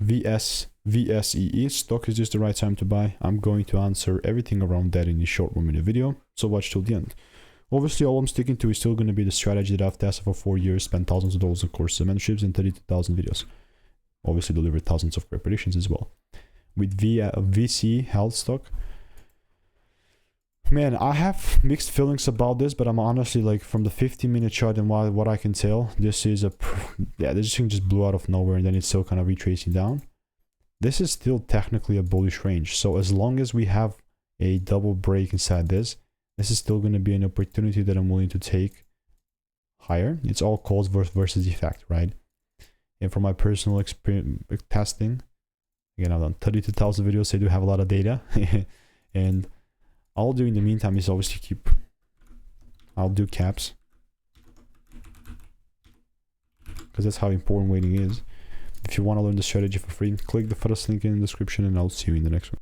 VSEE stock, is this the right time to buy? I'm going to answer everything around that in this short 1 minute video, so watch till the end. Obviously, all I'm sticking to is still going to be the strategy that I've tested for 4 years, spent thousands of dollars on courses and mentorships, and 32,000 videos. Obviously delivered thousands of preparations as well. With VSEE health stock, man, I have mixed feelings about this, but I'm honestly, like, from the 15-minute chart and what I can tell, this is this thing just blew out of nowhere, and then it's still kind of retracing down. This is still technically a bullish range, so as long as we have a double break inside this is still going to be an opportunity that I'm willing to take higher. It's all cause versus effect, right? And from my personal experience testing, again, I've done 32,000 videos, so I do have a lot of data. And all I'll do in the meantime is obviously I'll do caps, because that's how important waiting is. If you want to learn the strategy for free, click the first link in the description, and I'll see you in the next one.